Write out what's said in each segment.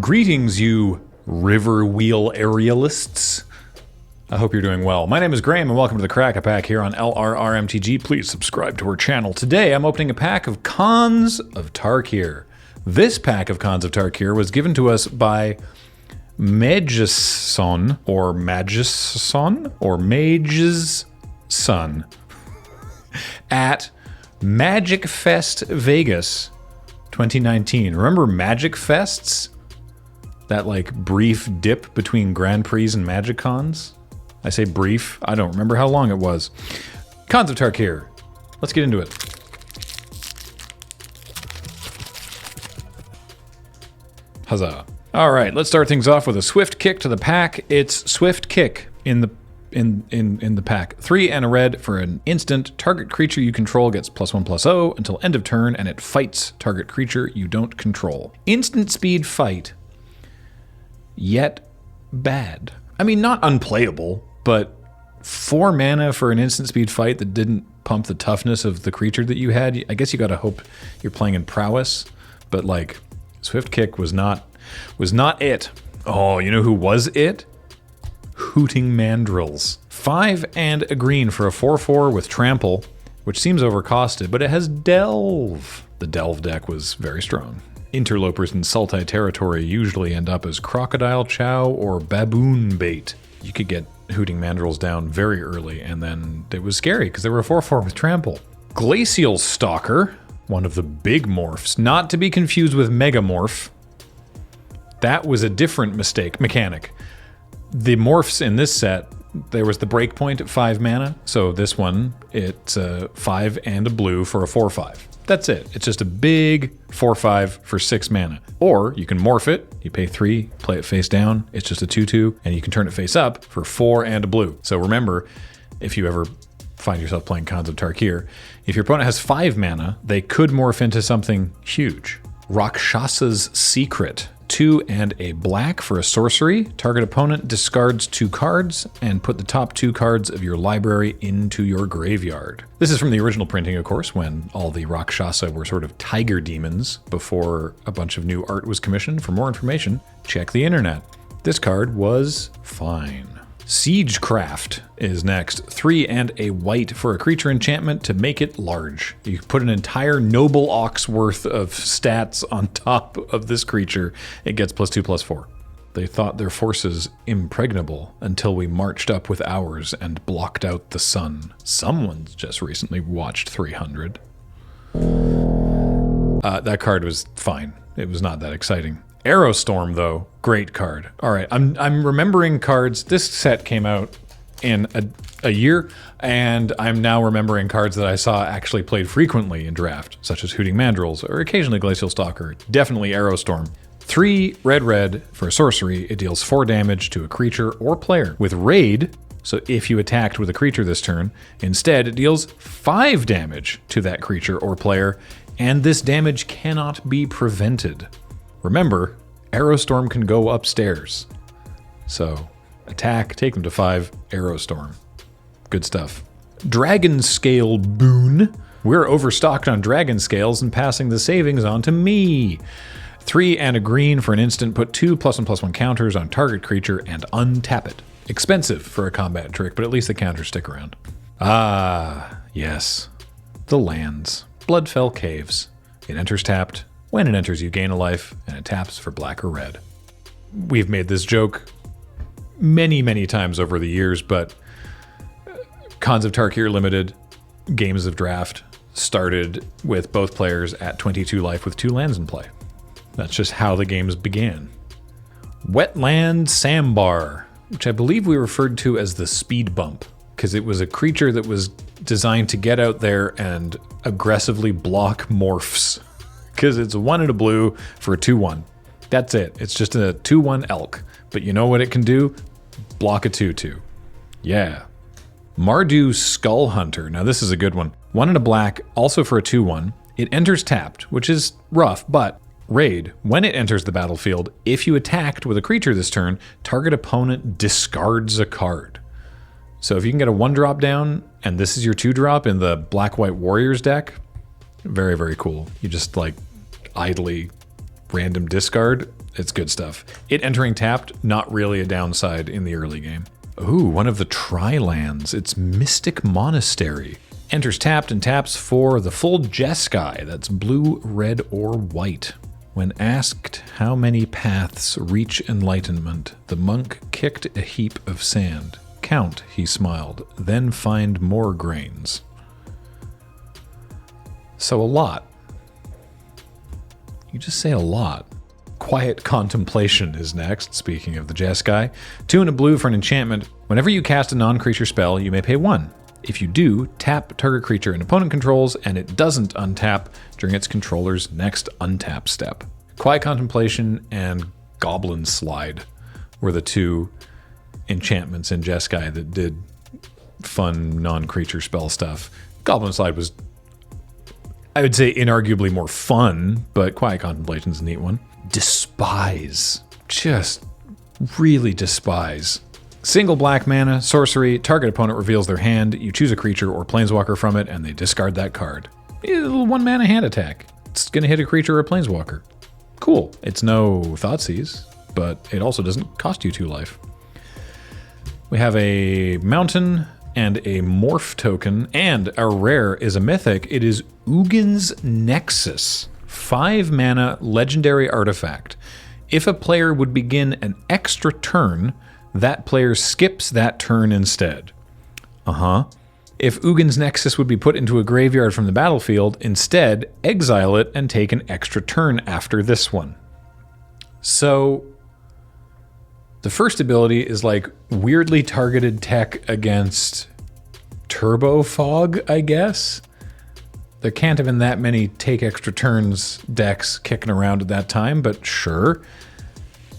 Greetings, you river wheel aerialists. I hope you're doing well. My name is Graham and welcome to the Crack-A-Pack here on LRRMTG. Please subscribe to our channel. Today I'm opening a pack of Khans of Tarkir. This pack of Khans of Tarkir was given to us by Mageson Mage's Son at Magic Fest Vegas 2019. Remember Magic Fests? That like brief dip between Grand Prix and Magic Cons? I say brief, I don't remember how long it was. Khans of Tarkir. Let's get into it. Huzzah. All right, let's start things off with a swift kick to the pack. It's swift kick in the pack. 3 and a red for an instant. Target creature you control gets +1/+0 until end of turn, and it fights target creature you don't control. Instant speed fight. Yet bad. I mean, not unplayable, but 4 mana for an instant speed fight that didn't pump the toughness of the creature that you had. I guess you gotta hope you're playing in prowess, but like swift kick was not it. Oh, you know who was it? Hooting Mandrills. 5 and a green for a 4/4 with trample, which seems overcosted, but it has delve. The delve deck was very strong. Interlopers in Sultai territory usually end up as crocodile chow or baboon bait. You could get Hooting Mandrills down very early, and then it was scary because they were a 4/4 with trample. Glacial Stalker, one of the big morphs, not to be confused with Megamorph. That was a different mechanic. The morphs in this set, there was the breakpoint at 5 mana, so this one, it's 5 and a blue for a 4/5. That's it. It's just a big 4/5 for 6 mana. Or you can morph it, you pay 3, play it face down, it's just a 2/2, and you can turn it face up for 4 and a blue. So remember, if you ever find yourself playing Khans of Tarkir, if your opponent has 5 mana, they could morph into something huge. Rakshasa's Secret. 2 and a black for a sorcery. Target opponent discards 2 cards and put the top 2 cards of your library into your graveyard. This is from the original printing, of course, when all the Rakshasa were sort of tiger demons before a bunch of new art was commissioned. For more information, check the internet. This card was fine. Siegecraft is next. 3 and a white for a creature enchantment to make it large. You put an entire Noble Ox worth of stats on top of this creature. It gets +2/+4. They thought their forces impregnable until we marched up with ours and blocked out the sun. Someone's just recently watched 300. That card was fine. It was not that exciting. Aerostorm, though, great card. All right, I'm remembering cards. This set came out in a year, and I'm now remembering cards that I saw actually played frequently in draft, such as Hooting Mandrills or occasionally Glacial Stalker. Definitely Aerostorm. 3 red for a sorcery. It deals 4 damage to a creature or player with Raid. So if you attacked with a creature this turn, instead it deals 5 damage to that creature or player, and this damage cannot be prevented. Remember, Aerostorm can go upstairs. So, attack, take them to 5, Aerostorm. Good stuff. Dragon Scale Boon. We're overstocked on Dragon Scales and passing the savings on to me. 3 and a green for an instant, put 2 +1/+1 counters on target creature and untap it. Expensive for a combat trick, but at least the counters stick around. Ah, yes. The lands. Bloodfell Caves. It enters tapped. When it enters, you gain a life, and it taps for black or red. We've made this joke many, many times over the years, but Khans of Tarkir Limited games of draft started with both players at 22 life with 2 lands in play. That's just how the games began. Wetland Sambar, which I believe we referred to as the speed bump, because it was a creature that was designed to get out there and aggressively block morphs. Because it's a 1 and a blue for a 2/1. That's it. It's just a 2/1 elk. But you know what it can do? Block a 2/2. Yeah. Mardu Skull Hunter. Now this is a good one. 1 and a black, also for a 2/1. It enters tapped, which is rough, but Raid. When it enters the battlefield, if you attacked with a creature this turn, target opponent discards a card. So if you can get a 1-drop down, and this is your 2-drop in the Black-White Warriors deck, very, very cool. You just like idly random discard It's good stuff. It entering tapped, not really a downside in the early game. Ooh, one of the tri-lands. It's Mystic Monastery. Enters tapped and taps for the full Jeskai. That's blue, red, or white. When asked how many paths reach enlightenment, the monk kicked a heap of sand. Count, he smiled, then find more grains. So a lot. You just say a lot. Quiet Contemplation is next, speaking of the Jeskai. 2 and a blue for an enchantment. Whenever you cast a non-creature spell, you may pay 1. If you do, tap target creature an opponent controls, and it doesn't untap during its controller's next untap step. Quiet Contemplation and Goblin Slide were the 2 enchantments in Jeskai that did fun non-creature spell stuff. Goblin Slide was, I would say, inarguably more fun, but Quiet Contemplation's a neat one. Despise. Just really despise. Single black mana, sorcery, target opponent reveals their hand, you choose a creature or planeswalker from it, and they discard that card. A little 1 mana hand attack. It's gonna hit a creature or a planeswalker. Cool. It's no Thoughtseize, but it also doesn't cost you 2 life. We have a mountain and a morph token, and our rare is a mythic. It is Ugin's Nexus. 5 mana legendary artifact. If a player would begin an extra turn, that player skips that turn instead. If Ugin's Nexus would be put into a graveyard from the battlefield, instead, exile it and take an extra turn after this one. So, the first ability is like weirdly targeted tech against Turbo Fog, I guess? There can't have been that many take extra turns decks kicking around at that time, but sure.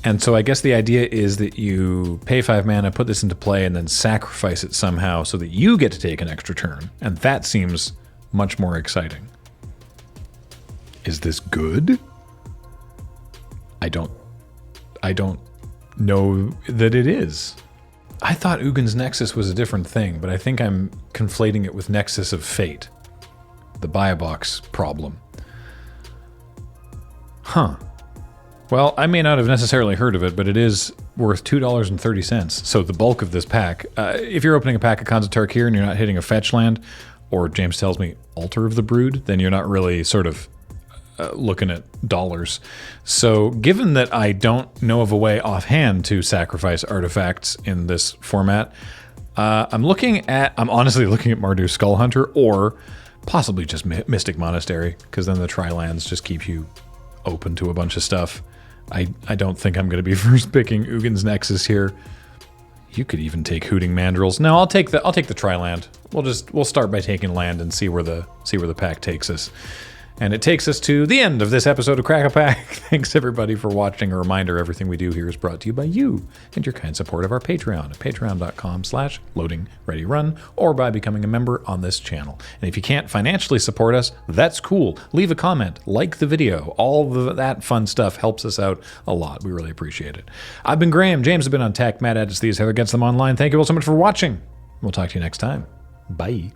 And so I guess the idea is that you pay 5 mana, put this into play, and then sacrifice it somehow so that you get to take an extra turn. And that seems much more exciting. Is this good? I don't know that it is. I thought Ugin's Nexus was a different thing, but I think I'm conflating it with Nexus of Fate. The buy a box problem. Huh. Well, I may not have necessarily heard of it, but it is worth $2.30. So the bulk of this pack, if you're opening a pack of Khans of Tarkir and you're not hitting a fetch land, or James tells me Altar of the Brood, then you're not really sort of looking at dollars. So given that I don't know of a way offhand to sacrifice artifacts in this format, I'm honestly looking at Mardu Skullhunter or possibly just Mystic Monastery, because then the tri-lands just keep you open to a bunch of stuff. I don't think I'm going to be first picking Ugin's Nexus here. You could even take Hooting Mandrills. No, I'll take the tri-land. We'll start by taking land and see where the pack takes us. And it takes us to the end of this episode of Crack a Pack. Thanks everybody for watching. A reminder, everything we do here is brought to you by you and your kind support of our Patreon at patreon.com/loadingreadyrun, or by becoming a member on this channel. And if you can't financially support us, that's cool. Leave a comment, like the video. All of that fun stuff helps us out a lot. We really appreciate it. I've been Graham. James has been on Tech. Matt Addis, Heather gets them online. Thank you all so much for watching. We'll talk to you next time. Bye.